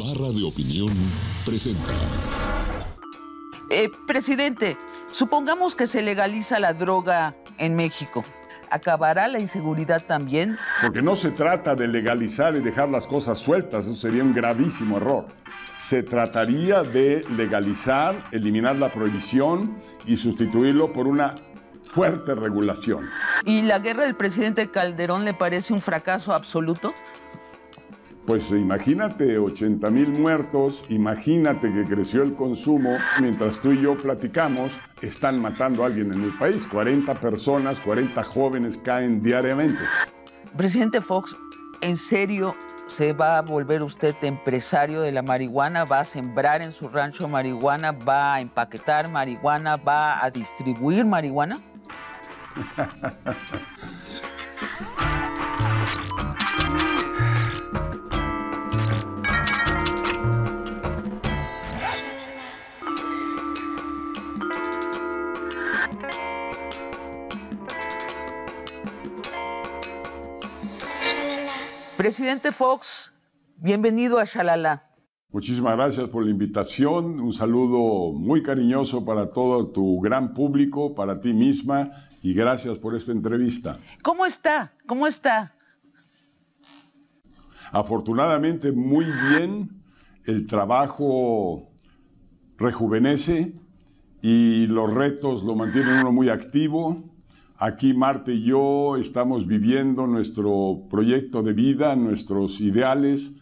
Barra de Opinión presenta. Presidente, supongamos que se legaliza la droga en México. ¿Acabará la inseguridad también? Porque no se trata de legalizar y dejar las cosas sueltas, eso sería un gravísimo error. Se trataría de legalizar, eliminar la prohibición y sustituirlo por una fuerte regulación. ¿Y la guerra del presidente Calderón le parece un fracaso absoluto? Pues imagínate 80,000 muertos, imagínate que creció el consumo, mientras tú y yo platicamos, están matando a alguien en el país. 40 personas, 40 jóvenes caen diariamente. Presidente Fox, ¿en serio se va a volver usted empresario de la marihuana? ¿Va a sembrar en su rancho marihuana? ¿Va a empaquetar marihuana? ¿Va a distribuir marihuana? Presidente Fox, bienvenido a Shalala. Muchísimas gracias por la invitación. Un saludo muy cariñoso para todo tu gran público, para ti misma, y gracias por esta entrevista. ¿Cómo está? ¿Cómo está? Afortunadamente, muy bien. El trabajo rejuvenece y los retos lo mantienen uno muy activo. Aquí Marta y yo estamos viviendo nuestro proyecto de vida, nuestros ideales,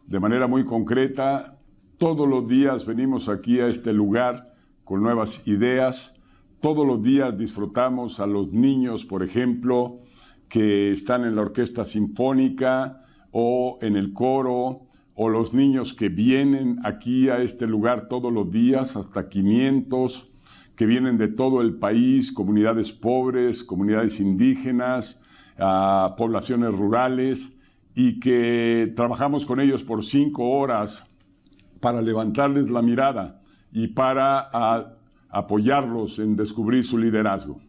de manera muy concreta. Todos los días venimos aquí a este lugar con nuevas ideas. Todos los días disfrutamos a los niños, por ejemplo, que están en la orquesta sinfónica o en el coro, o los niños que vienen aquí a este lugar todos los días, hasta 500, que vienen de todo el país, comunidades pobres, comunidades indígenas, poblaciones rurales, y que trabajamos con ellos por 5 horas para levantarles la mirada y para apoyarlos en descubrir su liderazgo.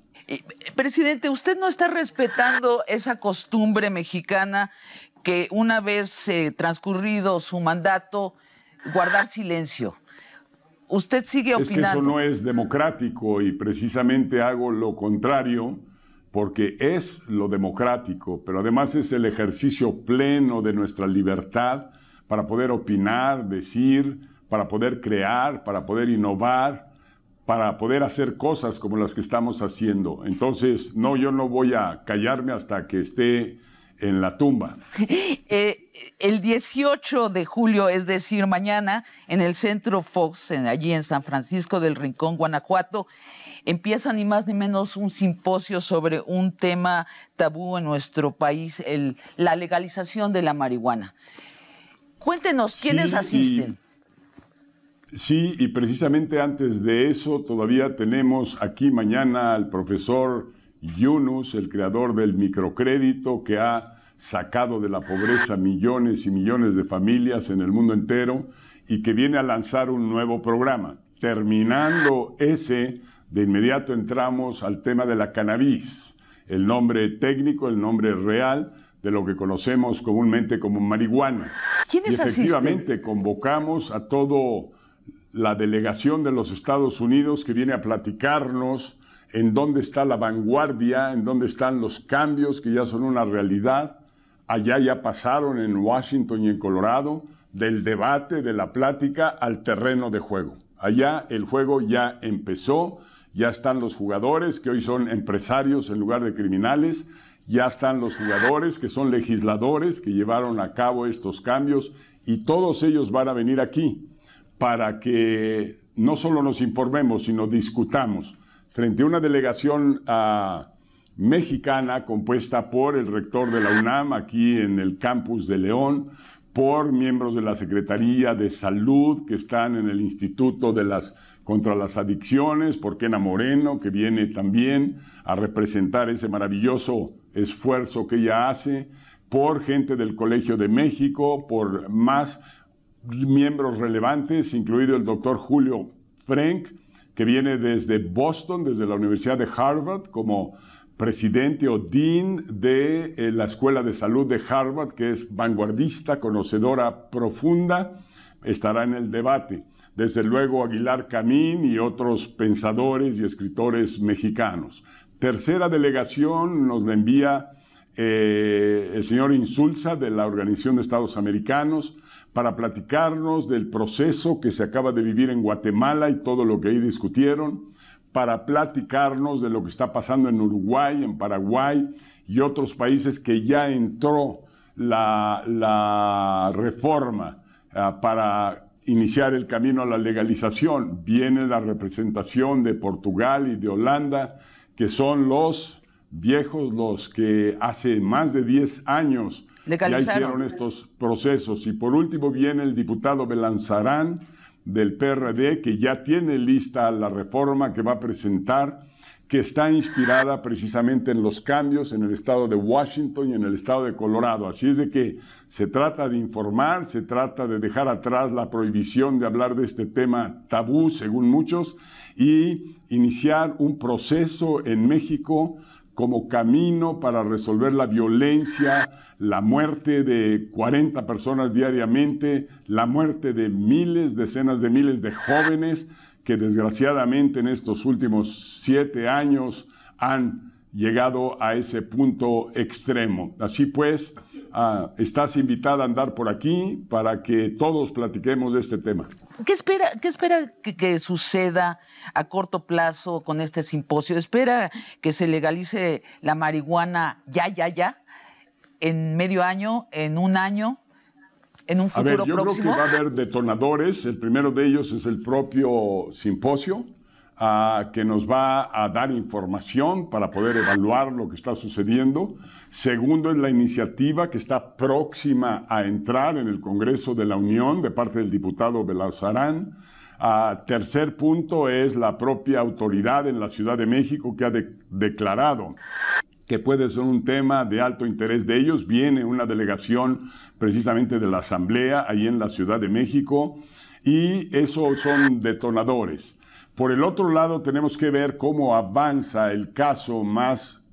Presidente, ¿usted no está respetando esa costumbre mexicana que una vez transcurrido su mandato, guardar silencio? Usted sigue opinando. Es que eso no es democrático y precisamente hago lo contrario porque es lo democrático, pero además es el ejercicio pleno de nuestra libertad para poder opinar, decir, para poder crear, para poder innovar, para poder hacer cosas como las que estamos haciendo. Entonces, no, yo no voy a callarme hasta que esté en la tumba. El 18 de julio, es decir, mañana, en el Centro Fox, allí en San Francisco del Rincón, Guanajuato, empieza ni más ni menos un simposio sobre un tema tabú en nuestro país, la legalización de la marihuana. Cuéntenos, ¿quiénes asisten? Sí, y precisamente antes de eso todavía tenemos aquí mañana al profesor Yunus, el creador del microcrédito que ha sacado de la pobreza millones y millones de familias en el mundo entero y que viene a lanzar un nuevo programa. Terminando ese, de inmediato entramos al tema de la cannabis, el nombre técnico, el nombre real de lo que conocemos comúnmente como marihuana. ¿Quiénes asisten? Efectivamente, convocamos a toda la delegación de los Estados Unidos que viene a platicarnos en dónde está la vanguardia, en dónde están los cambios que ya son una realidad. Allá ya pasaron en Washington y en Colorado del debate, de la plática al terreno de juego. Allá el juego ya empezó, ya están los jugadores que hoy son empresarios en lugar de criminales, ya están los jugadores que son legisladores que llevaron a cabo estos cambios y todos ellos van a venir aquí para que no solo nos informemos, sino discutamos frente a una delegación mexicana compuesta por el rector de la UNAM aquí en el campus de León, por miembros de la Secretaría de Salud que están en el Instituto contra las Adicciones, por Kena Moreno, que viene también a representar ese maravilloso esfuerzo que ella hace, por gente del Colegio de México, por más miembros relevantes, incluido el doctor Julio Frenk, que viene desde Boston, desde la Universidad de Harvard, como presidente o dean de la Escuela de Salud de Harvard, que es vanguardista, conocedora profunda, estará en el debate. Desde luego Aguilar Camín y otros pensadores y escritores mexicanos. Tercera delegación nos la envía el señor Insulza de la Organización de Estados Americanos para platicarnos del proceso que se acaba de vivir en Guatemala y todo lo que ahí discutieron, para platicarnos de lo que está pasando en Uruguay, en Paraguay y otros países que ya entró la reforma para iniciar el camino a la legalización. Viene la representación de Portugal y de Holanda, que son los viejos, los que hace más de 10 años ya hicieron estos procesos. Y por último viene el diputado Belanzarán del PRD, que ya tiene lista la reforma que va a presentar, que está inspirada precisamente en los cambios en el estado de Washington y en el estado de Colorado. Así es de que se trata de informar, se trata de dejar atrás la prohibición de hablar de este tema tabú, según muchos, y iniciar un proceso en México como camino para resolver la violencia, la muerte de 40 personas diariamente, la muerte de miles, decenas de miles de jóvenes que desgraciadamente en estos últimos 7 años han llegado a ese punto extremo. Así pues, estás invitada a andar por aquí para que todos platiquemos de este tema. ¿Qué espera que suceda a corto plazo con este simposio? ¿Espera que se legalice la marihuana ya, en medio año, en un año, en un futuro próximo? Yo creo que va a haber detonadores. El primero de ellos es el propio simposio, que nos va a dar información para poder evaluar lo que está sucediendo. Segundo es la iniciativa que está próxima a entrar en el Congreso de la Unión de parte del diputado Belanzarán. Tercer punto es la propia autoridad en la Ciudad de México que ha declarado que puede ser un tema de alto interés de ellos. Viene una delegación precisamente de la Asamblea ahí en la Ciudad de México y esos son detonadores. Por el otro lado, tenemos que ver cómo avanza el caso más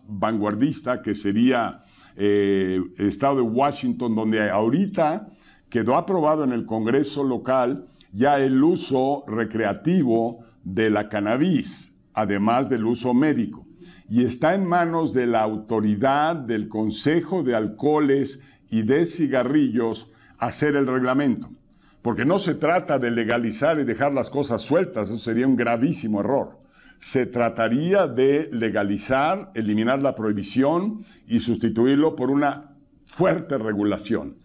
vanguardista, que sería el estado de Washington, donde ahorita quedó aprobado en el Congreso local ya el uso recreativo de la cannabis, además del uso médico. Y está en manos de la autoridad del Consejo de Alcoholes y de Cigarrillos hacer el reglamento. Porque no se trata de legalizar y dejar las cosas sueltas, eso sería un gravísimo error. Se trataría de legalizar, eliminar la prohibición y sustituirlo por una fuerte regulación,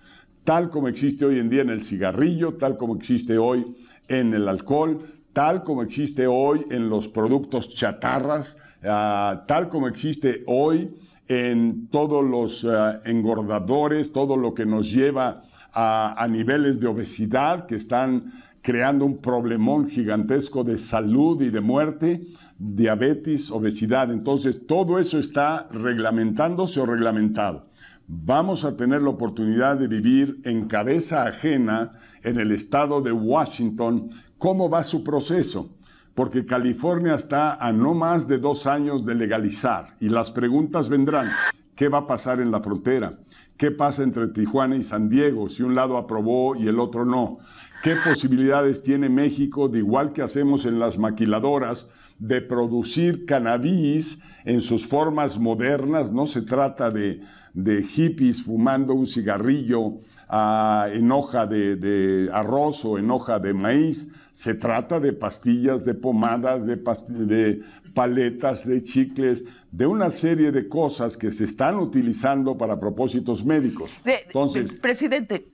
tal como existe hoy en día en el cigarrillo, tal como existe hoy en el alcohol, tal como existe hoy en los productos chatarras, tal como existe hoy en todos los engordadores, todo lo que nos lleva a niveles de obesidad que están creando un problemón gigantesco de salud y de muerte, diabetes, obesidad. Entonces, todo eso está reglamentándose o reglamentado. Vamos a tener la oportunidad de vivir en cabeza ajena en el estado de Washington cómo va su proceso, porque California está a no más de 2 años de legalizar y las preguntas vendrán. ¿Qué va a pasar en la frontera? ¿Qué pasa entre Tijuana y San Diego si un lado aprobó y el otro no? ¿Qué posibilidades tiene México, de igual que hacemos en las maquiladoras, de producir cannabis en sus formas modernas? No se trata de hippies fumando un cigarrillo en hoja de arroz o en hoja de maíz. Se trata de pastillas, de pomadas, de paletas, de chicles, de una serie de cosas que se están utilizando para propósitos médicos. Entonces, presidente,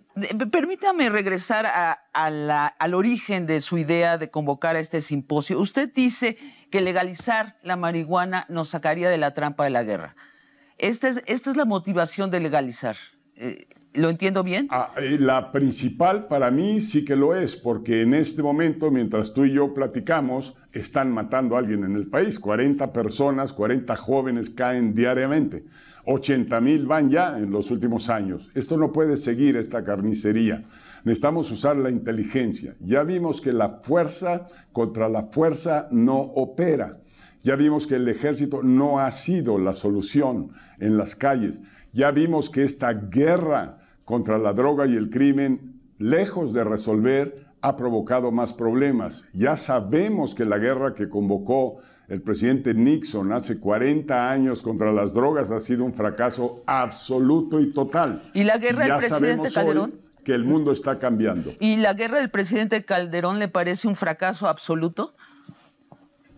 permítame regresar al origen de su idea de convocar a este simposio. Usted dice que legalizar la marihuana nos sacaría de la trampa de la guerra. Esta es la motivación de legalizar. ¿Lo entiendo bien? La principal para mí sí que lo es, porque en este momento, mientras tú y yo platicamos, están matando a alguien en el país. 40 personas, 40 jóvenes caen diariamente. 80,000 van ya en los últimos años. Esto no puede seguir, esta carnicería. Necesitamos usar la inteligencia. Ya vimos que la fuerza contra la fuerza no opera. Ya vimos que el ejército no ha sido la solución en las calles. Ya vimos que esta guerra contra la droga y el crimen lejos de resolver, ha provocado más problemas. Ya sabemos que la guerra que convocó el presidente Nixon hace 40 años contra las drogas ha sido un fracaso absoluto y total. ¿Y la guerra del presidente Calderón? Que el mundo está cambiando. ¿Y la guerra del presidente Calderón le parece un fracaso absoluto?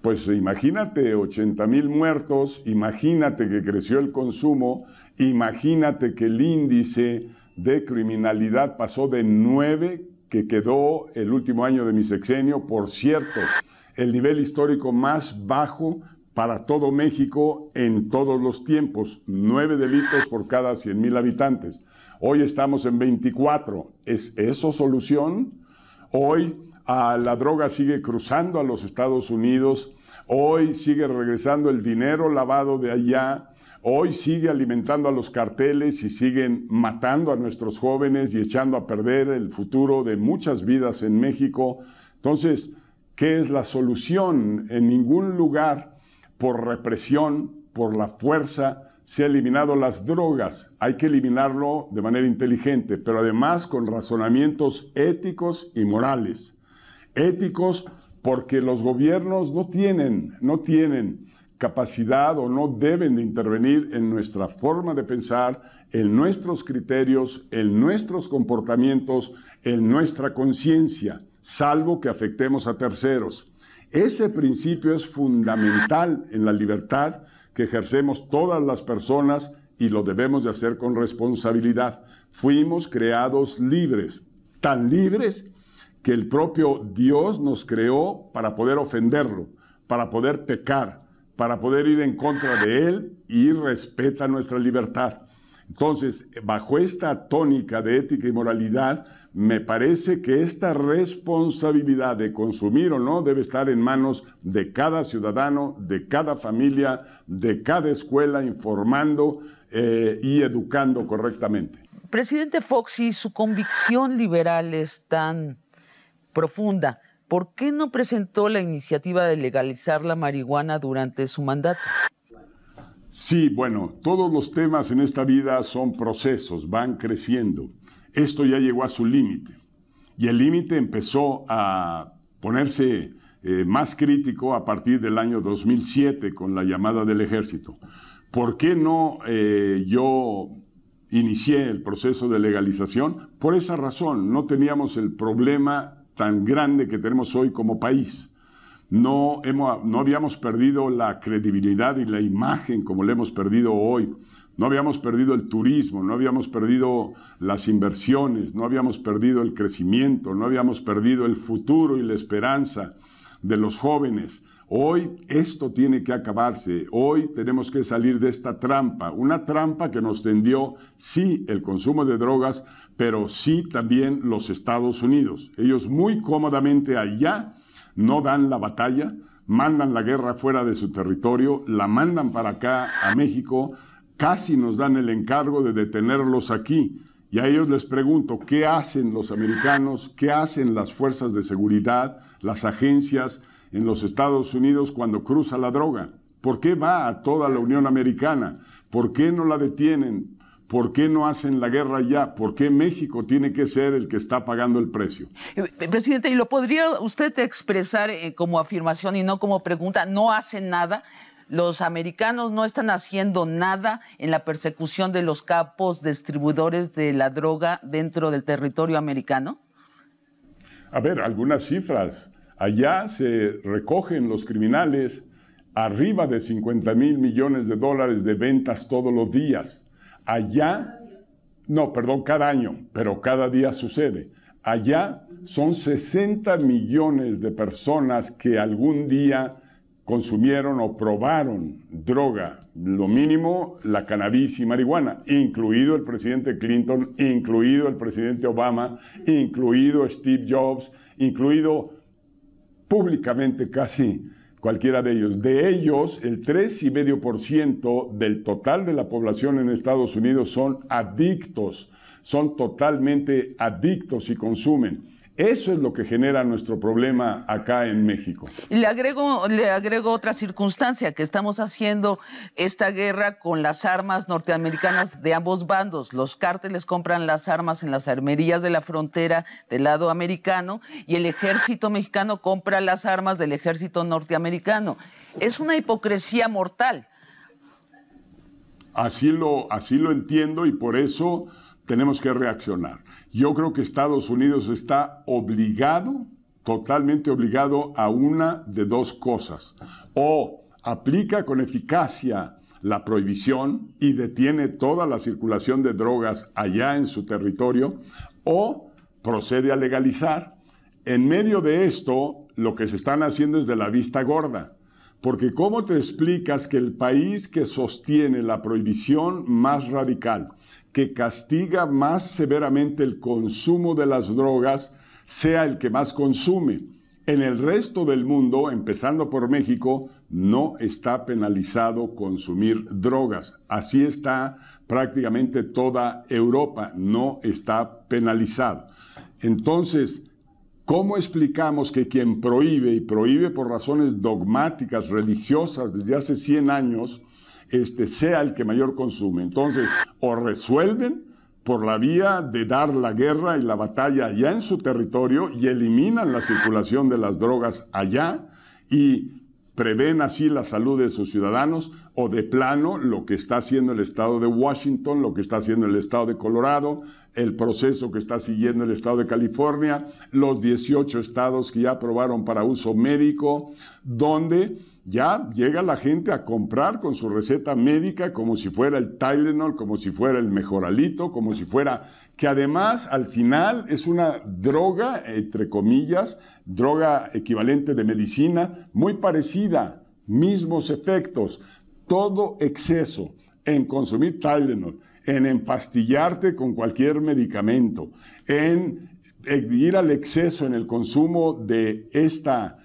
Pues imagínate 80,000 muertos, imagínate que creció el consumo, imagínate que el índice de criminalidad pasó de 9, que quedó el último año de mi sexenio, por cierto, el nivel histórico más bajo para todo México en todos los tiempos, 9 delitos por cada 100,000 habitantes. Hoy estamos en 24. ¿Es eso solución? Hoy la droga sigue cruzando a los Estados Unidos, hoy sigue regresando el dinero lavado de allá, hoy sigue alimentando a los carteles y siguen matando a nuestros jóvenes y echando a perder el futuro de muchas vidas en México. Entonces, ¿qué es la solución? En ningún lugar, por represión, por la fuerza, se ha eliminado las drogas. Hay que eliminarlo de manera inteligente, pero además con razonamientos éticos y morales. Éticos porque los gobiernos no tienen capacidad o no deben de intervenir en nuestra forma de pensar, en nuestros criterios, en nuestros comportamientos, en nuestra conciencia, salvo que afectemos a terceros. Ese principio es fundamental en la libertad que ejercemos todas las personas y lo debemos de hacer con responsabilidad. Fuimos creados libres, tan libres que el propio Dios nos creó para poder ofenderlo, para poder pecar, para poder ir en contra de Él y respeta nuestra libertad. Entonces, bajo esta tónica de ética y moralidad, me parece que esta responsabilidad de consumir o no debe estar en manos de cada ciudadano, de cada familia, de cada escuela, informando y educando correctamente. Presidente Fox, si su convicción liberal es tan profunda, ¿por qué no presentó la iniciativa de legalizar la marihuana durante su mandato? Sí, bueno, todos los temas en esta vida son procesos, van creciendo. Esto ya llegó a su límite y el límite empezó a ponerse más crítico a partir del año 2007 con la llamada del ejército. ¿Por qué no yo inicié el proceso de legalización? Por esa razón, no teníamos el problema tan grande que tenemos hoy como país. No habíamos perdido la credibilidad y la imagen como la hemos perdido hoy. No habíamos perdido el turismo, no habíamos perdido las inversiones, no habíamos perdido el crecimiento, no habíamos perdido el futuro y la esperanza de los jóvenes. Hoy esto tiene que acabarse. Hoy tenemos que salir de esta trampa, una trampa que nos tendió, sí, el consumo de drogas, pero sí también los Estados Unidos. Ellos muy cómodamente allá no dan la batalla, mandan la guerra fuera de su territorio, la mandan para acá, a México, casi nos dan el encargo de detenerlos aquí. Y a ellos les pregunto, ¿qué hacen los americanos? ¿Qué hacen las fuerzas de seguridad, las agencias en los Estados Unidos cuando cruza la droga? ¿Por qué va a toda la Unión Americana? ¿Por qué no la detienen? ¿Por qué no hacen la guerra ya? ¿Por qué México tiene que ser el que está pagando el precio? Presidente, ¿y lo podría usted expresar como afirmación y no como pregunta? ¿No hacen nada? ¿Los americanos no están haciendo nada en la persecución de los capos distribuidores de la droga dentro del territorio americano? A ver, algunas cifras. Allá se recogen los criminales arriba de 50,000 millones de dólares de ventas todos los días. Allá, no, perdón, cada año, pero cada día sucede. Allá son 60 millones de personas que algún día consumieron o probaron droga, lo mínimo la cannabis y marihuana, incluido el presidente Clinton, incluido el presidente Obama, incluido Steve Jobs, incluido públicamente casi cualquiera de ellos. De ellos, el 3,5% del total de la población en Estados Unidos son adictos, son totalmente adictos y consumen. Eso es lo que genera nuestro problema acá en México. Y le agrego otra circunstancia, que estamos haciendo esta guerra con las armas norteamericanas de ambos bandos. Los cárteles compran las armas en las armerías de la frontera del lado americano y el ejército mexicano compra las armas del ejército norteamericano. Es una hipocresía mortal. Así lo entiendo y por eso tenemos que reaccionar. Yo creo que Estados Unidos está obligado, totalmente obligado a una de dos cosas. O aplica con eficacia la prohibición y detiene toda la circulación de drogas allá en su territorio, o procede a legalizar. En medio de esto, lo que se están haciendo es de la vista gorda. Porque ¿cómo te explicas que el país que sostiene la prohibición más radical, que castiga más severamente el consumo de las drogas, sea el que más consume? En el resto del mundo, empezando por México, no está penalizado consumir drogas. Así está prácticamente toda Europa, no está penalizado. Entonces, ¿cómo explicamos que quien prohíbe, y prohíbe por razones dogmáticas, religiosas, desde hace 100 años, sea el que mayor consume? Entonces, o resuelven por la vía de dar la guerra y la batalla allá en su territorio y eliminan la circulación de las drogas allá y prevén así la salud de sus ciudadanos, o de plano lo que está haciendo el estado de Washington, lo que está haciendo el estado de Colorado, el proceso que está siguiendo el estado de California, los 18 estados que ya aprobaron para uso médico, donde ya llega la gente a comprar con su receta médica como si fuera el Tylenol, como si fuera el Mejoralito, como si fuera, que además al final es una droga, entre comillas, droga equivalente de medicina, muy parecida, mismos efectos. Todo exceso en consumir Tylenol, en empastillarte con cualquier medicamento, en ir al exceso en el consumo de esta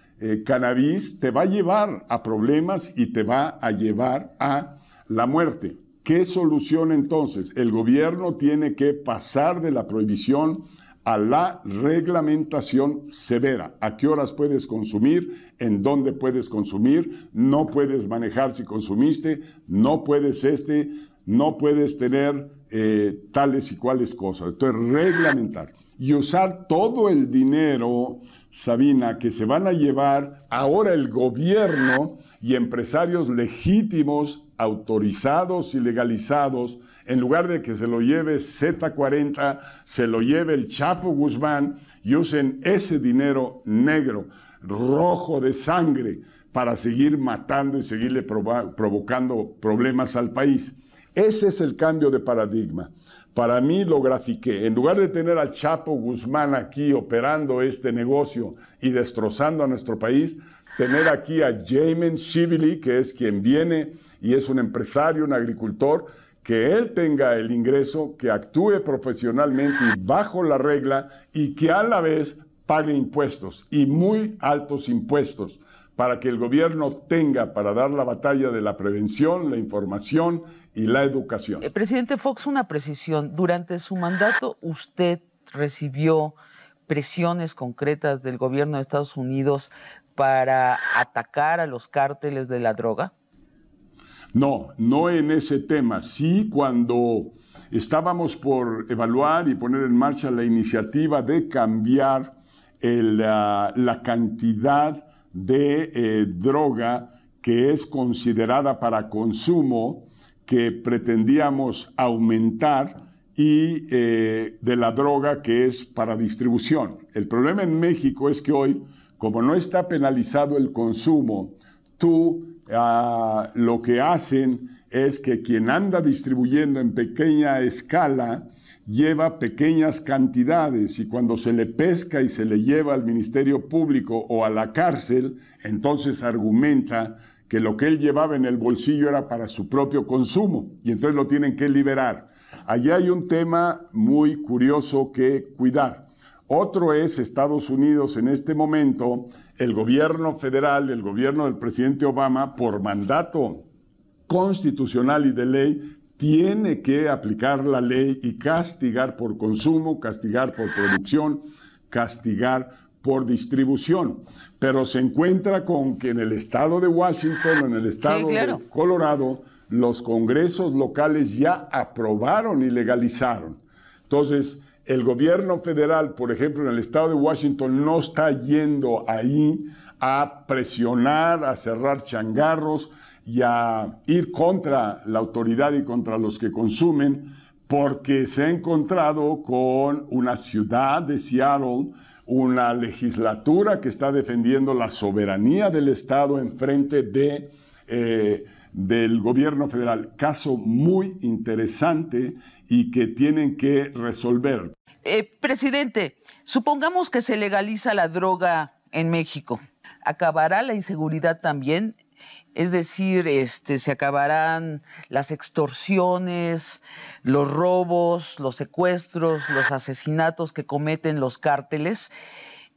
cannabis, te va a llevar a problemas y te va a llevar a la muerte. ¿Qué solución entonces? El gobierno tiene que pasar de la prohibición a la reglamentación severa. ¿A qué horas puedes consumir? ¿En dónde puedes consumir? No puedes manejar si consumiste, no puedes no puedes tener tales y cuales cosas. Entonces, reglamentar y usar todo el dinero, Sabina, que se van a llevar ahora el gobierno y empresarios legítimos, autorizados y legalizados, en lugar de que se lo lleve Z40, se lo lleve el Chapo Guzmán, y usen ese dinero negro, rojo de sangre, para seguir matando y seguirle provocando problemas al país. Ese es el cambio de paradigma. Para mí lo grafiqué. En lugar de tener al Chapo Guzmán aquí operando este negocio y destrozando a nuestro país, tener aquí a Jamin Shively, que es quien viene y es un empresario, un agricultor, que él tenga el ingreso, que actúe profesionalmente y bajo la regla, y que a la vez pague impuestos, y muy altos impuestos, para que el gobierno tenga para dar la batalla de la prevención, la información y la educación. Presidente Fox, una precisión. Durante su mandato, ¿usted recibió presiones concretas del gobierno de Estados Unidos para atacar a los cárteles de la droga? No, no en ese tema. Sí, cuando estábamos por evaluar y poner en marcha la iniciativa de cambiar la cantidad de droga que es considerada para consumo, que pretendíamos aumentar, y de la droga que es para distribución. El problema en México es que hoy, como no está penalizado el consumo, lo que hacen es que quien anda distribuyendo en pequeña escala lleva pequeñas cantidades, y cuando se le pesca y se le lleva al Ministerio Público o a la cárcel, entonces argumenta que lo que él llevaba en el bolsillo era para su propio consumo, y entonces lo tienen que liberar. Allí hay un tema muy curioso que cuidar. Otro es Estados Unidos en este momento, el gobierno federal, el gobierno del presidente Obama, por mandato constitucional y de ley, tiene que aplicar la ley y castigar por consumo, castigar por producción, castigar por distribución. Pero se encuentra con que en el estado de Washington, en el estado de Colorado, los congresos locales ya aprobaron y legalizaron. Entonces, el gobierno federal, por ejemplo, en el estado de Washington, no está yendo ahí a presionar, a cerrar changarros y a ir contra la autoridad y contra los que consumen, porque se ha encontrado con una ciudad de Seattle, una legislatura que está defendiendo la soberanía del Estado en frente del gobierno federal. Caso muy interesante y que tienen que resolver. Presidente, supongamos que se legaliza la droga en México. ¿Acabará la inseguridad también? Es decir, se acabarán las extorsiones, los robos, los secuestros, los asesinatos que cometen los cárteles.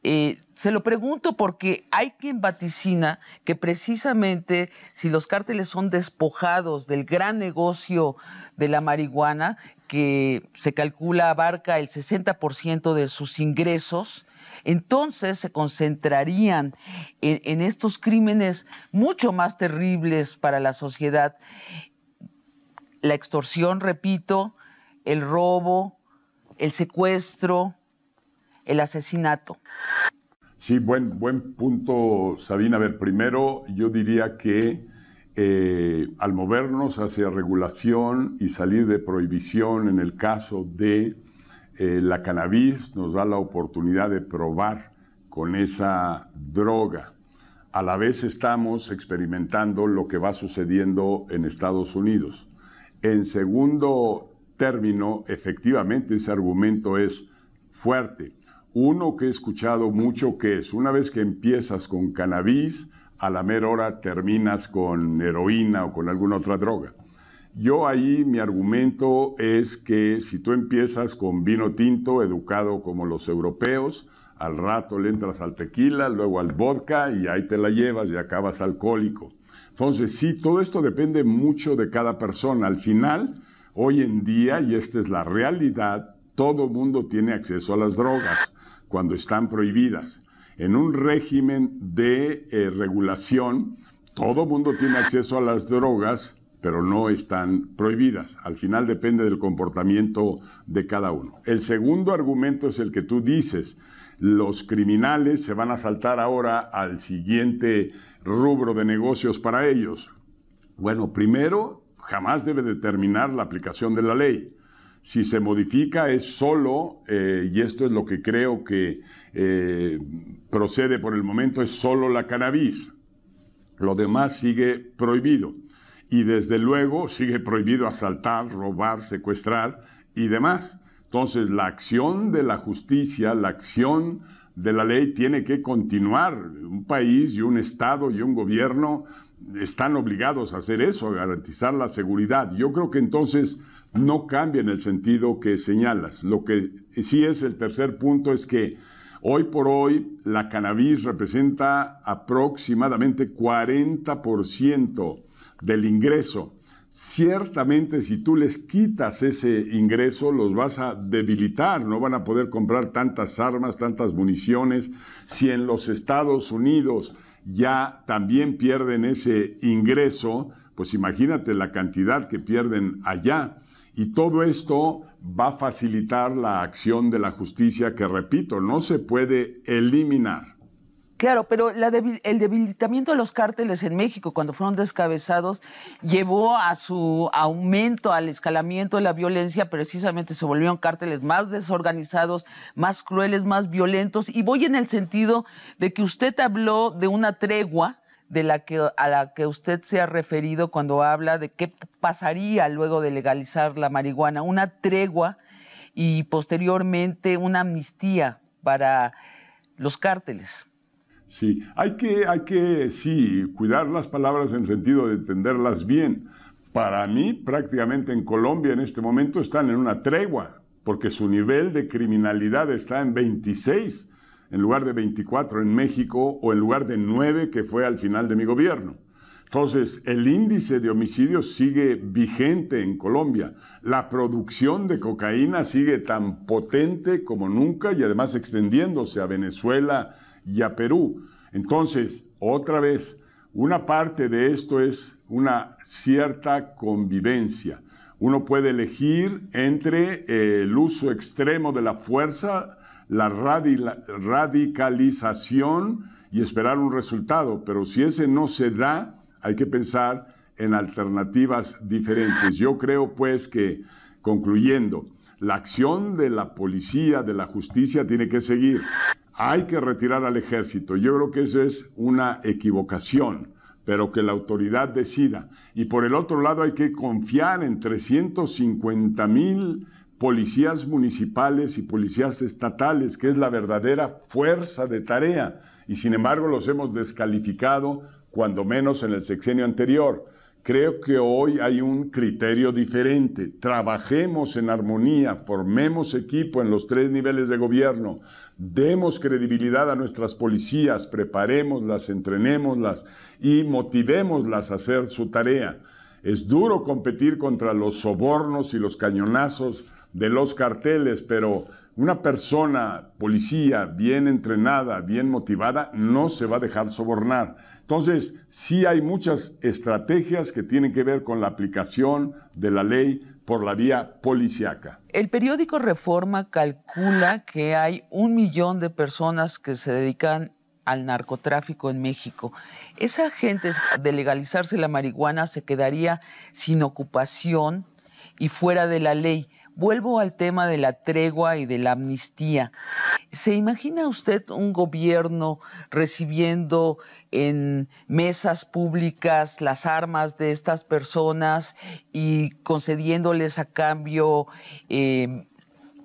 Se lo pregunto porque hay quien vaticina que precisamente si los cárteles son despojados del gran negocio de la marihuana, que se calcula abarca el 60% de sus ingresos, entonces se concentrarían en estos crímenes mucho más terribles para la sociedad. La extorsión, repito, el robo, el secuestro, el asesinato. Sí, buen punto, Sabina. A ver, primero yo diría que al movernos hacia regulación y salir de prohibición en el caso de la cannabis, nos da la oportunidad de probar con esa droga. A la vez estamos experimentando lo que va sucediendo en Estados Unidos. En segundo término, efectivamente ese argumento es fuerte. Uno que he escuchado mucho que es, una vez que empiezas con cannabis, a la mera hora terminas con heroína o con alguna otra droga. Yo ahí mi argumento es que si tú empiezas con vino tinto, educado como los europeos, al rato le entras al tequila, luego al vodka y ahí te la llevas y acabas alcohólico. Entonces sí, todo esto depende mucho de cada persona. Al final, hoy en día, y esta es la realidad, todo mundo tiene acceso a las drogas cuando están prohibidas. En un régimen de regulación, todo mundo tiene acceso a las drogas, pero no están prohibidas. Al final depende del comportamiento de cada uno. El segundo argumento es el que tú dices. Los criminales se van a saltar ahora al siguiente rubro de negocios para ellos. Bueno, primero, jamás debe determinar la aplicación de la ley. Si se modifica es solo, y esto es lo que creo que procede por el momento, es solo la cannabis. Lo demás sigue prohibido. Y desde luego sigue prohibido asaltar, robar, secuestrar y demás. Entonces la acción de la justicia, la acción de la ley tiene que continuar. Un país y un Estado y un gobierno están obligados a hacer eso, a garantizar la seguridad. Yo creo que entonces no cambia en el sentido que señalas. Lo que sí es el tercer punto es que hoy por hoy la cannabis representa aproximadamente 40% del ingreso. Ciertamente si tú les quitas ese ingreso los vas a debilitar, no van a poder comprar tantas armas, tantas municiones. Si en los Estados Unidos ya también pierden ese ingreso, pues imagínate la cantidad que pierden allá. Y todo esto va a facilitar la acción de la justicia que, repito, no se puede eliminar. Claro, pero el debilitamiento de los cárteles en México cuando fueron descabezados llevó a su aumento, al escalamiento de la violencia. Precisamente se volvieron cárteles más desorganizados, más crueles, más violentos. Y voy en el sentido de que usted habló de una tregua a la que usted se ha referido cuando habla de qué pasaría luego de legalizar la marihuana. Una tregua y posteriormente una amnistía para los cárteles. Sí, hay que cuidar las palabras en el sentido de entenderlas bien. Para mí, prácticamente en Colombia en este momento están en una tregua, porque su nivel de criminalidad está en 26, en lugar de 24 en México, o en lugar de 9 que fue al final de mi gobierno. Entonces, el índice de homicidios sigue vigente en Colombia. La producción de cocaína sigue tan potente como nunca y además extendiéndose a Venezuela y a Perú. Entonces, otra vez, una parte de esto es una cierta convivencia. Uno puede elegir entre el uso extremo de la fuerza, la radicalización y esperar un resultado, pero si ese no se da, hay que pensar en alternativas diferentes. Yo creo, pues, que, concluyendo, la acción de la policía, de la justicia, tiene que seguir. Hay que retirar al ejército. Yo creo que eso es una equivocación, pero que la autoridad decida. Y por el otro lado, hay que confiar en 350,000 policías municipales y policías estatales, que es la verdadera fuerza de tarea. Y sin embargo, los hemos descalificado, cuando menos en el sexenio anterior. Creo que hoy hay un criterio diferente. Trabajemos en armonía, formemos equipo en los 3 niveles de gobierno, demos credibilidad a nuestras policías, preparémoslas, entrenémoslas y motivémoslas a hacer su tarea. Es duro competir contra los sobornos y los cañonazos de los carteles, pero una persona, policía, bien entrenada, bien motivada, no se va a dejar sobornar. Entonces, sí hay muchas estrategias que tienen que ver con la aplicación de la ley por la vía policíaca. El periódico Reforma calcula que hay 1 millón de personas que se dedican al narcotráfico en México. Esa gente, de legalizarse la marihuana, se quedaría sin ocupación y fuera de la ley. Vuelvo al tema de la tregua y de la amnistía. ¿Se imagina usted un gobierno recibiendo en mesas públicas las armas de estas personas y concediéndoles a cambio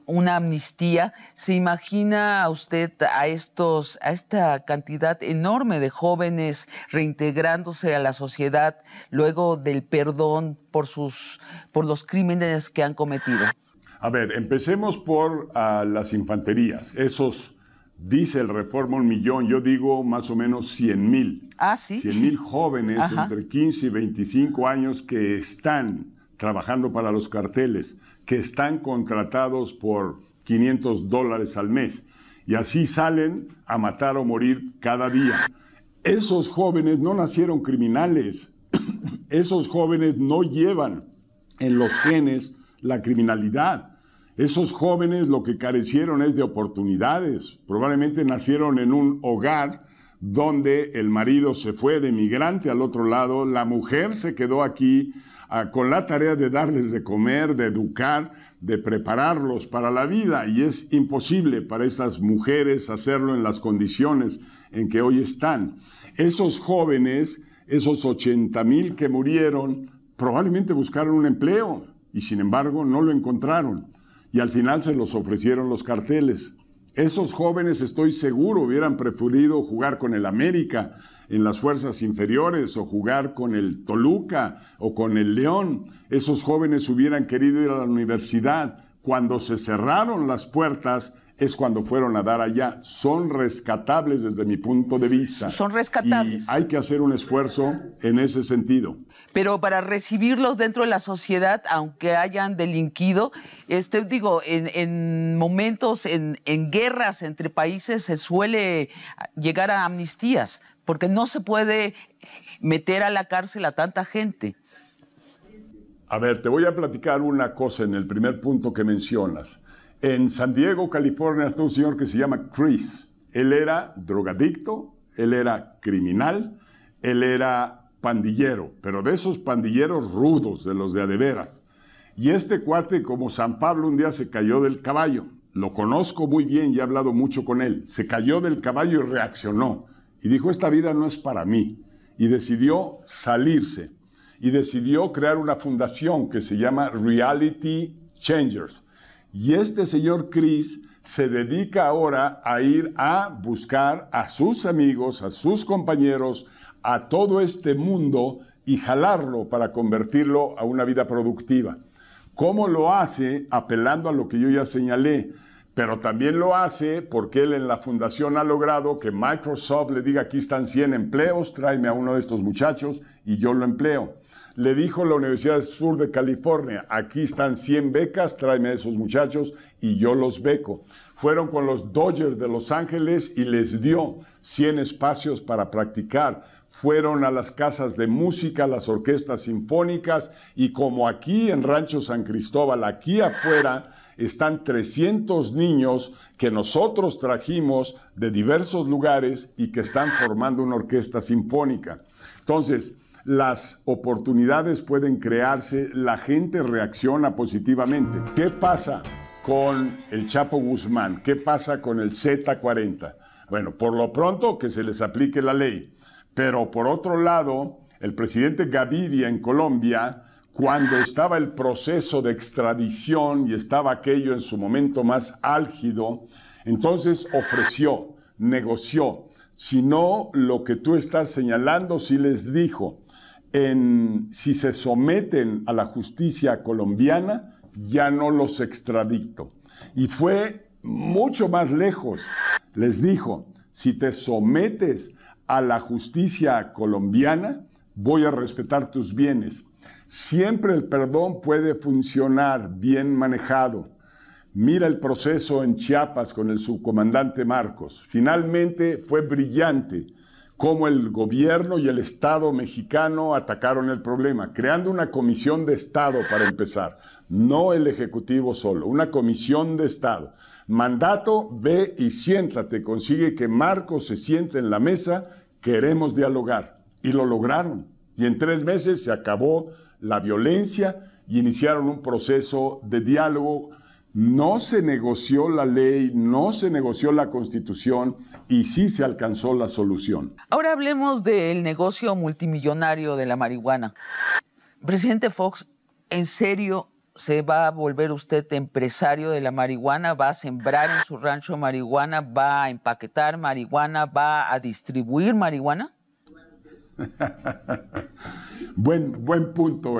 una amnistía? ¿Se imagina usted a esta cantidad enorme de jóvenes reintegrándose a la sociedad luego del perdón por los crímenes que han cometido? A ver, empecemos por las infanterías. Esos, dice el Reforma, 1 millón, yo digo más o menos 100,000. Ah, sí. 100,000 jóvenes. Ajá. Entre 15 y 25 años que están trabajando para los carteles, que están contratados por $500 al mes y así salen a matar o morir cada día. Esos jóvenes no nacieron criminales. Esos jóvenes no llevan en los genes la criminalidad. Esos jóvenes lo que carecieron es de oportunidades. Probablemente nacieron en un hogar donde el marido se fue de migrante al otro lado, la mujer se quedó aquí con la tarea de darles de comer, de educar, de prepararlos para la vida, y es imposible para estas mujeres hacerlo en las condiciones en que hoy están. Esos jóvenes, esos 80,000 que murieron, probablemente buscaron un empleo y sin embargo no lo encontraron y al final se los ofrecieron los carteles. Esos jóvenes, estoy seguro, hubieran preferido jugar con el América en las fuerzas inferiores o jugar con el Toluca o con el León. Esos jóvenes hubieran querido ir a la universidad. Cuando se cerraron las puertas es cuando fueron a dar allá. Son rescatables desde mi punto de vista. Son rescatables. Y hay que hacer un esfuerzo en ese sentido. Pero para recibirlos dentro de la sociedad, aunque hayan delinquido, en momentos, en guerras entre países se suele llegar a amnistías, porque no se puede meter a la cárcel a tanta gente. A ver, te voy a platicar una cosa en el primer punto que mencionas. En San Diego, California, está un señor que se llama Chris. Él era drogadicto, él era criminal, él era pandillero, pero de esos pandilleros rudos, de los de veras. Y este cuate, como San Pablo, un día se cayó del caballo. Lo conozco muy bien y he hablado mucho con él. Se cayó del caballo y reaccionó. Y dijo, esta vida no es para mí. Y decidió salirse. Y decidió crear una fundación que se llama Reality Changers. Y este señor Chris se dedica ahora a ir a buscar a sus amigos, a sus compañeros, a todo este mundo y jalarlo para convertirlo a una vida productiva. ¿Cómo lo hace? Apelando a lo que yo ya señalé, pero también lo hace porque él en la fundación ha logrado que Microsoft le diga, aquí están 100 empleos, tráeme a uno de estos muchachos y yo lo empleo. Le dijo la Universidad del Sur de California, aquí están 100 becas, tráeme a esos muchachos y yo los beco. Fueron con los Dodgers de Los Ángeles y les dio 100 espacios para practicar. Fueron a las casas de música, las orquestas sinfónicas, y como aquí en Rancho San Cristóbal, aquí afuera, están 300 niños que nosotros trajimos de diversos lugares y que están formando una orquesta sinfónica. Entonces, las oportunidades pueden crearse, la gente reacciona positivamente. ¿Qué pasa con el Chapo Guzmán? ¿Qué pasa con el Z40? Bueno, por lo pronto que se les aplique la ley. Pero por otro lado, el presidente Gaviria en Colombia, cuando estaba el proceso de extradición y estaba aquello en su momento más álgido, entonces ofreció, negoció. Si no, lo que tú estás señalando, sí les dijo, si se someten a la justicia colombiana, ya no los extradito. Y fue mucho más lejos. Les dijo, si te sometes a la justicia colombiana, voy a respetar tus bienes. Siempre el perdón puede funcionar bien manejado. Mira el proceso en Chiapas con el subcomandante Marcos. Finalmente fue brillante cómo el gobierno y el Estado mexicano atacaron el problema, creando una comisión de Estado para empezar, no el Ejecutivo solo, una comisión de Estado. Mandato, ve y siéntate, consigue que Marcos se siente en la mesa, queremos dialogar. Y lo lograron. Y en 3 meses se acabó la violencia y iniciaron un proceso de diálogo. No se negoció la ley, no se negoció la Constitución y sí se alcanzó la solución. Ahora hablemos del negocio multimillonario de la marihuana. Presidente Fox, ¿en serio se va a volver usted empresario de la marihuana? ¿Va a sembrar en su rancho marihuana? ¿Va a empaquetar marihuana? ¿Va a distribuir marihuana? Buen punto.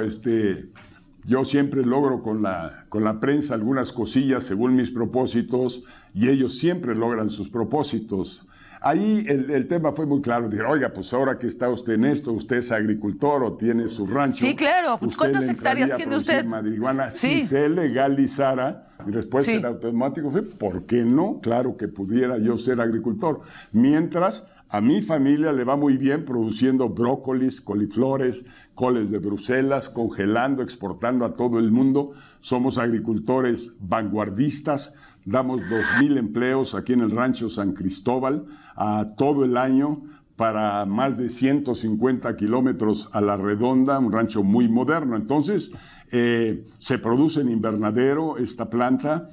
Yo siempre logro con la prensa algunas cosillas según mis propósitos y ellos siempre logran sus propósitos. Ahí el tema fue muy claro. Dije, oiga, pues ahora que está usted en esto, usted es agricultor o tiene su rancho. Sí, claro. Pues ¿cuántas hectáreas tiene usted? Marihuana. Sí. Si se legalizara, mi respuesta era automática fue, ¿por qué no? Claro que pudiera yo ser agricultor. Mientras a mi familia le va muy bien produciendo brócolis, coliflores, coles de Bruselas, congelando, exportando a todo el mundo. Somos agricultores vanguardistas. Damos 2,000 empleos aquí en el Rancho San Cristóbal a todo el año para más de 150 kilómetros a la redonda, un rancho muy moderno. Entonces, se produce en invernadero esta planta.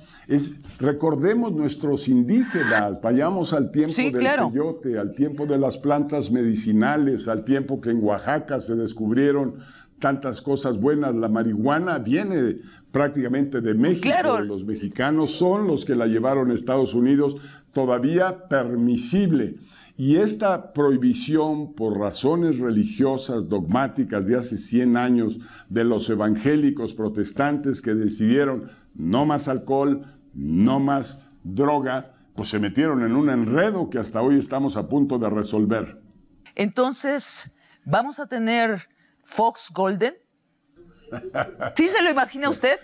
Recordemos nuestros indígenas, vayamos al tiempo del peyote, al tiempo de las plantas medicinales, al tiempo que en Oaxaca se descubrieron tantas cosas buenas. La marihuana viene prácticamente de México. Claro. Los mexicanos son los que la llevaron a Estados Unidos, todavía permisible. Y esta prohibición por razones religiosas, dogmáticas de hace 100 años de los evangélicos protestantes que decidieron no más alcohol, no más droga, pues se metieron en un enredo que hasta hoy estamos a punto de resolver. Entonces, ¿vamos a tener Fox Golden? ¿Sí se lo imagina usted?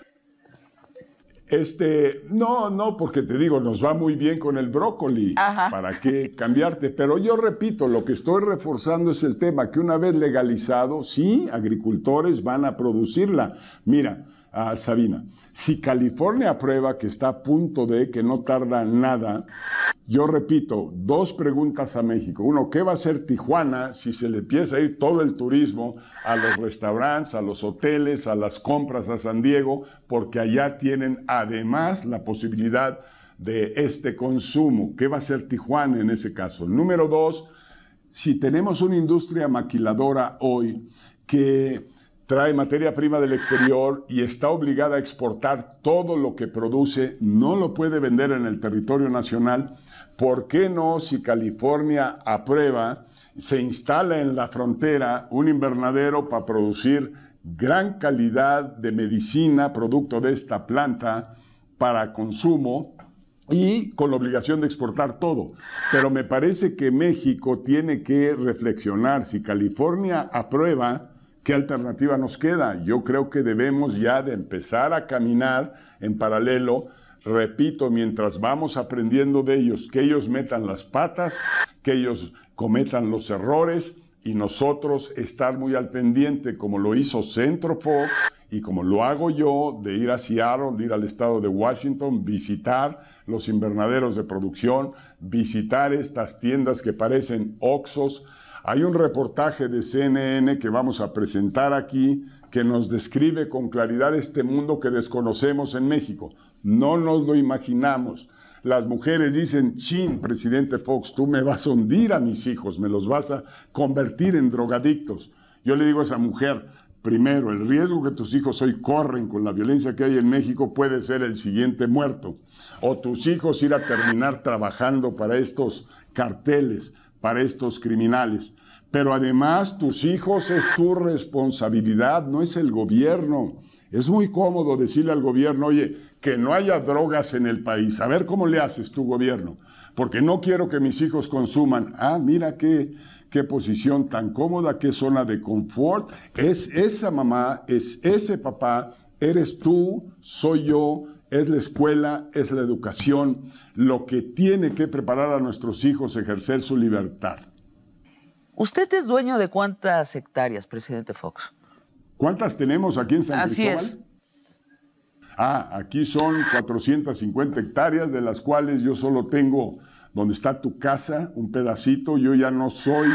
No, porque te digo, nos va muy bien con el brócoli. Ajá. ¿Para qué cambiarte? Pero yo repito, lo que estoy reforzando es el tema que una vez legalizado, sí, agricultores van a producirla. Mira, Sabina, si California aprueba, que está a punto de, que no tarda nada, yo repito, 2 preguntas a México. Uno, ¿qué va a hacer Tijuana si se le empieza a ir todo el turismo a los restaurantes, a los hoteles, a las compras a San Diego? Porque allá tienen además la posibilidad de este consumo. ¿Qué va a hacer Tijuana en ese caso? Número 2, si tenemos una industria maquiladora hoy que trae materia prima del exterior y está obligada a exportar todo lo que produce, no lo puede vender en el territorio nacional. ¿Por qué no, si California aprueba, se instala en la frontera un invernadero para producir gran calidad de medicina, producto de esta planta, para consumo, y con la obligación de exportar todo. Pero me parece que México tiene que reflexionar. Si California aprueba, ¿qué alternativa nos queda? Yo creo que debemos ya de empezar a caminar en paralelo. Repito, mientras vamos aprendiendo de ellos, que ellos metan las patas, que ellos cometan los errores y nosotros estar muy al pendiente, como lo hizo Centrofox y como lo hago yo, de ir a Seattle, de ir al estado de Washington, visitar los invernaderos de producción, visitar estas tiendas que parecen Oxxos. Hay un reportaje de CNN que vamos a presentar aquí que nos describe con claridad este mundo que desconocemos en México. No nos lo imaginamos. Las mujeres dicen, chin, presidente Fox, tú me vas a hundir a mis hijos, me los vas a convertir en drogadictos. Yo le digo a esa mujer, primero, el riesgo que tus hijos hoy corren con la violencia que hay en México puede ser el siguiente muerto. O tus hijos ir a terminar trabajando para estos carteles, para estos criminales. Pero además, tus hijos es tu responsabilidad, no es el gobierno. Es muy cómodo decirle al gobierno, oye, que no haya drogas en el país. A ver cómo le haces tu gobierno. Porque no quiero que mis hijos consuman. Ah, mira qué posición tan cómoda, qué zona de confort. Es esa mamá, es ese papá, eres tú, soy yo, es la escuela, es la educación, lo que tiene que preparar a nuestros hijos a ejercer su libertad. ¿Usted es dueño de cuántas hectáreas, presidente Fox? ¿Cuántas tenemos aquí en San Cristóbal? Así es. Aquí son 450 hectáreas, de las cuales yo solo tengo, donde está tu casa, un pedacito. Yo ya no soy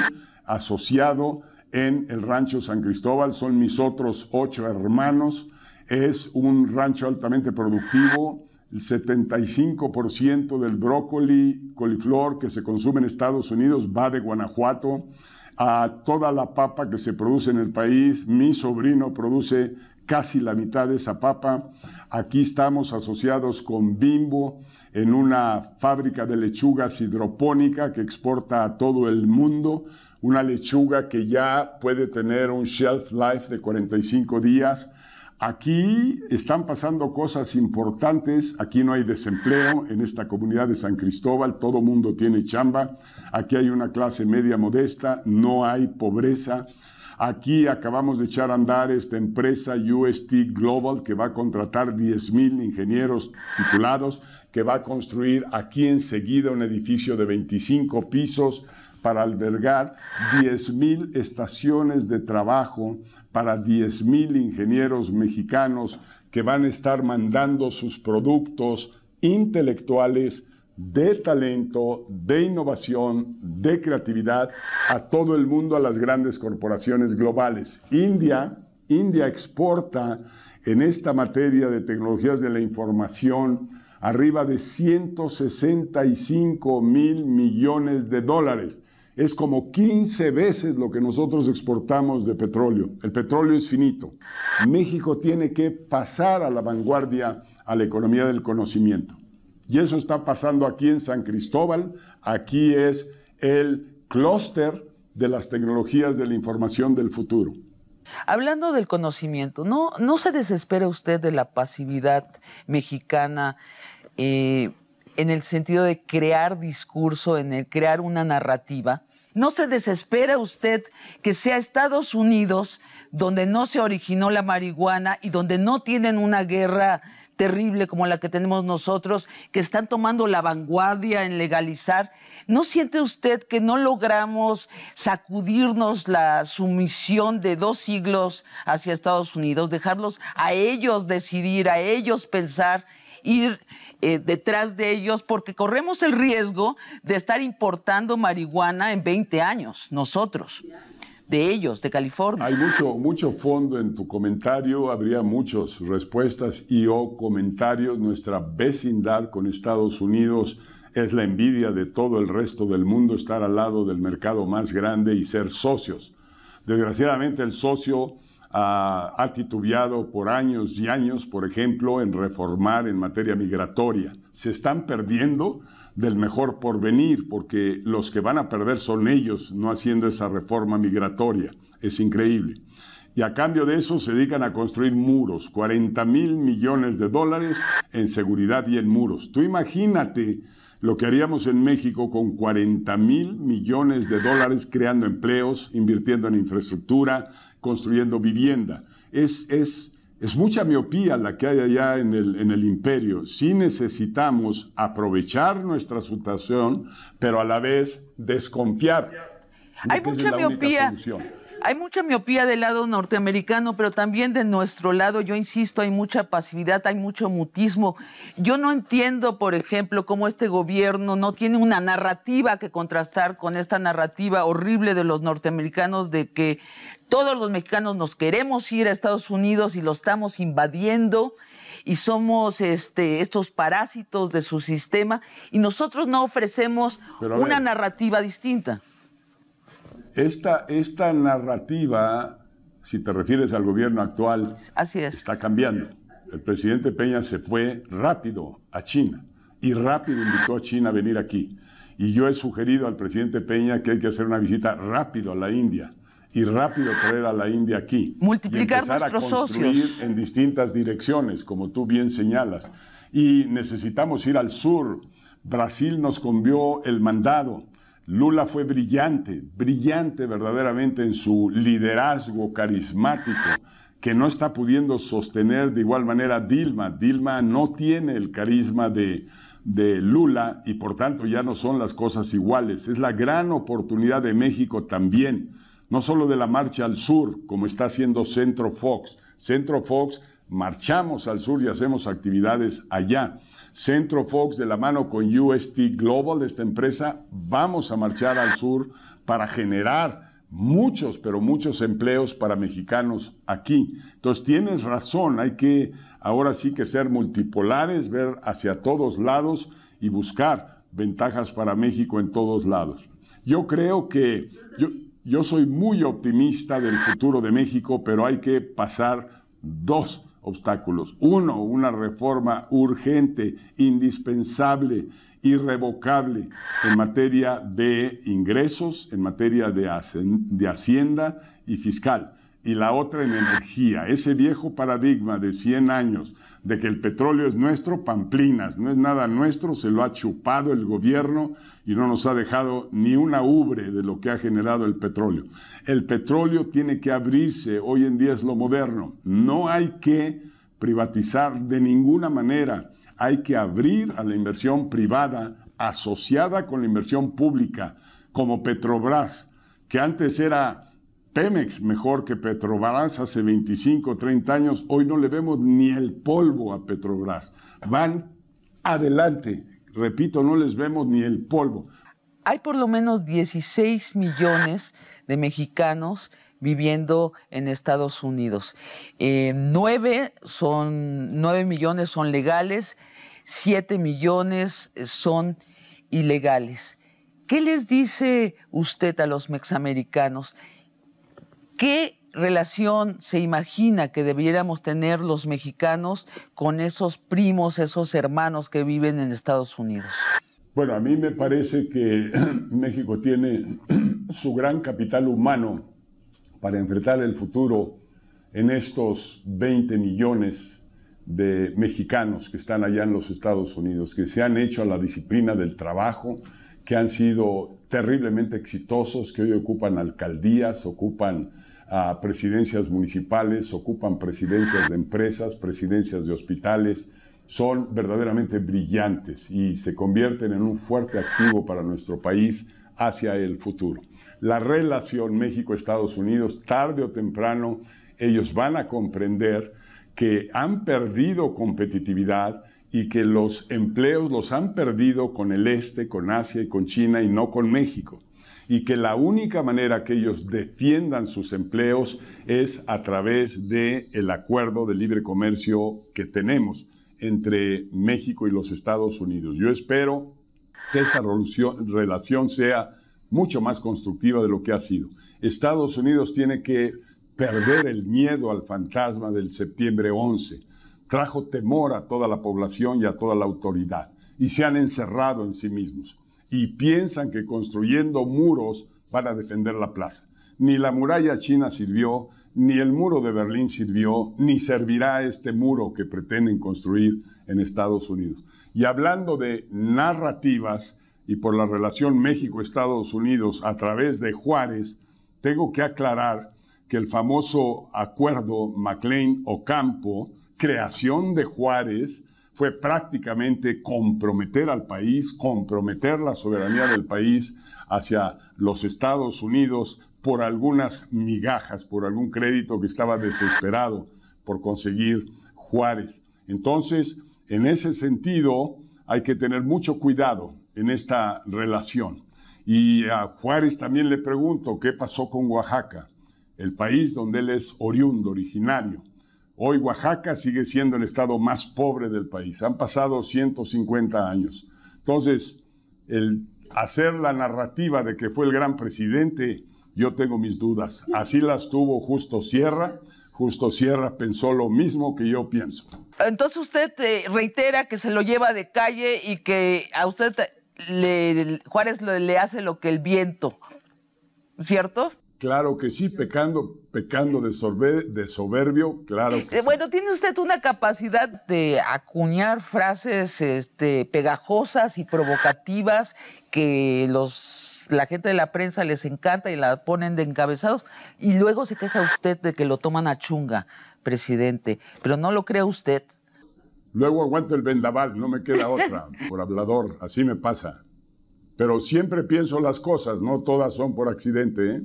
asociado en el rancho San Cristóbal, son mis otros 8 hermanos. Es un rancho altamente productivo. El 75% del brócoli, coliflor que se consume en Estados Unidos va de Guanajuato. A toda la papa que se produce en el país, mi sobrino produce casi la mitad de esa papa. Aquí estamos asociados con Bimbo en una fábrica de lechugas hidropónica que exporta a todo el mundo. Una lechuga que ya puede tener un shelf life de 45 días. Aquí están pasando cosas importantes. Aquí no hay desempleo en esta comunidad de San Cristóbal. Todo mundo tiene chamba. Aquí hay una clase media modesta. No hay pobreza. Aquí acabamos de echar a andar esta empresa UST Global que va a contratar 10,000 ingenieros titulados, que va a construir aquí enseguida un edificio de 25 pisos para albergar 10,000 estaciones de trabajo para 10,000 ingenieros mexicanos que van a estar mandando sus productos intelectuales de talento, de innovación, de creatividad a todo el mundo, a las grandes corporaciones globales. India exporta en esta materia de tecnologías de la información arriba de 165,000 millones de dólares. Es como 15 veces lo que nosotros exportamos de petróleo. El petróleo es finito. México tiene que pasar a la vanguardia a la economía del conocimiento. Y eso está pasando aquí en San Cristóbal. Aquí es el clúster de las tecnologías de la información del futuro. Hablando del conocimiento, ¿no se desespera usted de la pasividad mexicana en el sentido de crear discurso, en el crear una narrativa? ¿No se desespera usted que sea Estados Unidos, donde no se originó la marihuana y donde no tienen una guerra terrible como la que tenemos nosotros, que están tomando la vanguardia en legalizar? ¿No siente usted que no logramos sacudirnos la sumisión de 2 siglos hacia Estados Unidos, dejarlos a ellos decidir, a ellos pensar, ir detrás de ellos, porque corremos el riesgo de estar importando marihuana en 20 años, nosotros, de ellos, de California? Hay mucho fondo en tu comentario, habría muchas respuestas o comentarios. Nuestra vecindad con Estados Unidos es la envidia de todo el resto del mundo, estar al lado del mercado más grande y ser socios. Desgraciadamente el socio ha titubeado por años y años, por ejemplo, en reformar en materia migratoria. Se están perdiendo del mejor porvenir, porque los que van a perder son ellos no haciendo esa reforma migratoria. Es increíble. Y a cambio de eso se dedican a construir muros, 40,000 millones de dólares en seguridad y en muros. Tú imagínate lo que haríamos en México con 40,000 millones de dólares creando empleos, invirtiendo en infraestructura, construyendo vivienda. Es mucha miopía la que hay allá en el imperio. Sí necesitamos aprovechar nuestra situación, pero a la vez desconfiar. Hay mucha miopía. Hay mucha miopía del lado norteamericano, pero también de nuestro lado, yo insisto, hay mucha pasividad, hay mucho mutismo. Yo no entiendo, por ejemplo, cómo este gobierno no tiene una narrativa que contrastar con esta narrativa horrible de los norteamericanos de que todos los mexicanos nos queremos ir a Estados Unidos y lo estamos invadiendo y somos estos parásitos de su sistema y nosotros no ofrecemos una narrativa distinta. Esta narrativa, si te refieres al gobierno actual, así es, está cambiando. El presidente Peña se fue rápido a China y rápido invitó a China a venir aquí. Y yo he sugerido al presidente Peña que hay que hacer una visita rápido a la India y rápido traer a la India aquí. Multiplicar y empezar nuestros a construir socios en distintas direcciones, como tú bien señalas. Y necesitamos ir al sur. Brasil nos convió el mandado. Lula fue brillante verdaderamente en su liderazgo carismático, que no está pudiendo sostener de igual manera Dilma. Dilma no tiene el carisma de Lula y por tanto ya no son las cosas iguales. Es la gran oportunidad de México también, no solo de la marcha al sur, como está haciendo Centro Fox. Centro Fox, marchamos al sur y hacemos actividades allá. Centro Fox, de la mano con UST Global, de esta empresa, vamos a marchar al sur para generar muchos, pero muchos empleos para mexicanos aquí. Entonces tienes razón, hay que ahora sí que ser multipolares, ver hacia todos lados y buscar ventajas para México en todos lados. Yo creo que yo soy muy optimista del futuro de México, pero hay que pasar dos obstáculos. Uno, una reforma urgente, indispensable, irrevocable en materia de ingresos, en materia de hacienda y fiscal. Y la otra en energía. Ese viejo paradigma de 100 años de que el petróleo es nuestro, pamplinas, no es nada nuestro, se lo ha chupado el gobierno y no nos ha dejado ni una ubre de lo que ha generado el petróleo. El petróleo tiene que abrirse, hoy en día es lo moderno. No hay que privatizar de ninguna manera, hay que abrir a la inversión privada asociada con la inversión pública, como Petrobras, que antes era Pemex mejor que Petrobras hace 25, 30 años. Hoy no le vemos ni el polvo a Petrobras. Van adelante. Repito, no les vemos ni el polvo. Hay por lo menos 16 millones de mexicanos viviendo en Estados Unidos. 9 millones son legales, 7 millones son ilegales. ¿Qué les dice usted a los mexiamericanos? ¿Qué relación se imagina que debiéramos tener los mexicanos con esos primos, esos hermanos que viven en Estados Unidos? Bueno, a mí me parece que México tiene su gran capital humano para enfrentar el futuro en estos 20 millones de mexicanos que están allá en los Estados Unidos, que se han hecho a la disciplina del trabajo, que han sido terriblemente exitosos, que hoy ocupan alcaldías, ocupan presidencias municipales, ocupan presidencias de empresas, presidencias de hospitales. Son verdaderamente brillantes y se convierten en un fuerte activo para nuestro país hacia el futuro. La relación México-Estados Unidos, tarde o temprano, ellos van a comprender que han perdido competitividad y que los empleos los han perdido con el este, con Asia y con China y no con México. Y que la única manera que ellos defiendan sus empleos es a través del acuerdo de libre comercio que tenemos entre México y los Estados Unidos. Yo espero que esta relación sea mucho más constructiva de lo que ha sido. Estados Unidos tiene que perder el miedo al fantasma del septiembre 11. Trajo temor a toda la población y a toda la autoridad y se han encerrado en sí mismos y piensan que construyendo muros van a defender la plaza. Ni la muralla china sirvió, ni el muro de Berlín sirvió, ni servirá este muro que pretenden construir en Estados Unidos. Y hablando de narrativas, y por la relación México-Estados Unidos a través de Juárez, tengo que aclarar que el famoso acuerdo McLean-Ocampo, creación de Juárez, fue prácticamente comprometer al país, comprometer la soberanía del país hacia los Estados Unidos por algunas migajas, por algún crédito que estaba desesperado por conseguir Juárez. Entonces, en ese sentido, hay que tener mucho cuidado en esta relación. Y a Juárez también le pregunto, ¿qué pasó con Oaxaca? El país donde él es oriundo, originario. Hoy Oaxaca sigue siendo el estado más pobre del país. Han pasado 150 años. Entonces, el hacer la narrativa de que fue el gran presidente, yo tengo mis dudas. Así las tuvo Justo Sierra. Justo Sierra pensó lo mismo que yo pienso. Entonces usted reitera que se lo lleva de calle y que a usted Juárez le hace lo que el viento, ¿cierto? Claro que sí, pecando de soberbio, claro que sí. Bueno, tiene usted una capacidad de acuñar frases pegajosas y provocativas que la gente de la prensa les encanta y la ponen de encabezados, y luego se queja usted de que lo toman a chunga, presidente. Pero no lo crea usted. Luego aguanto el vendaval, no me queda otra, por hablador, así me pasa. Pero siempre pienso las cosas, no todas son por accidente, ¿eh?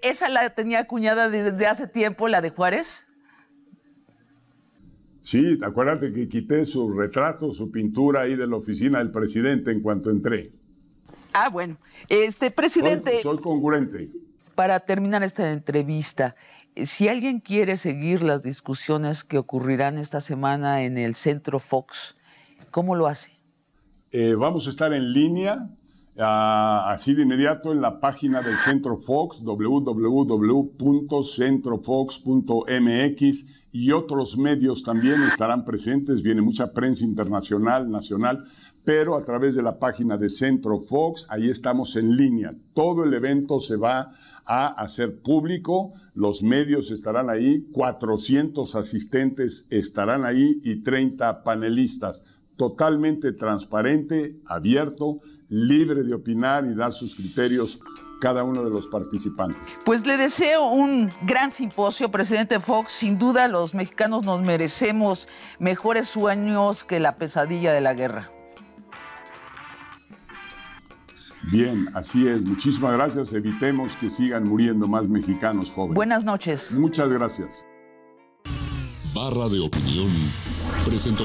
¿Esa la tenía acuñada desde hace tiempo, la de Juárez? Sí, acuérdate que quité su retrato, su pintura ahí de la oficina del presidente en cuanto entré. Ah, bueno. Presidente... Soy congruente. Para terminar esta entrevista, si alguien quiere seguir las discusiones que ocurrirán esta semana en el Centro Fox, ¿cómo lo hace? Vamos a estar en línea, así de inmediato en la página del Centro Fox, www.centrofox.mx, y otros medios también estarán presentes. Viene mucha prensa internacional, nacional, pero a través de la página de Centro Fox, ahí estamos en línea. Todo el evento se va a hacer público, los medios estarán ahí, 400 asistentes estarán ahí y 30 panelistas. Totalmente transparente, abierto, libre de opinar y dar sus criterios cada uno de los participantes. Pues le deseo un gran simposio, presidente Fox. Sin duda los mexicanos nos merecemos mejores sueños que la pesadilla de la guerra. Bien, así es. Muchísimas gracias. Evitemos que sigan muriendo más mexicanos jóvenes. Buenas noches. Muchas gracias. Barra de Opinión presentó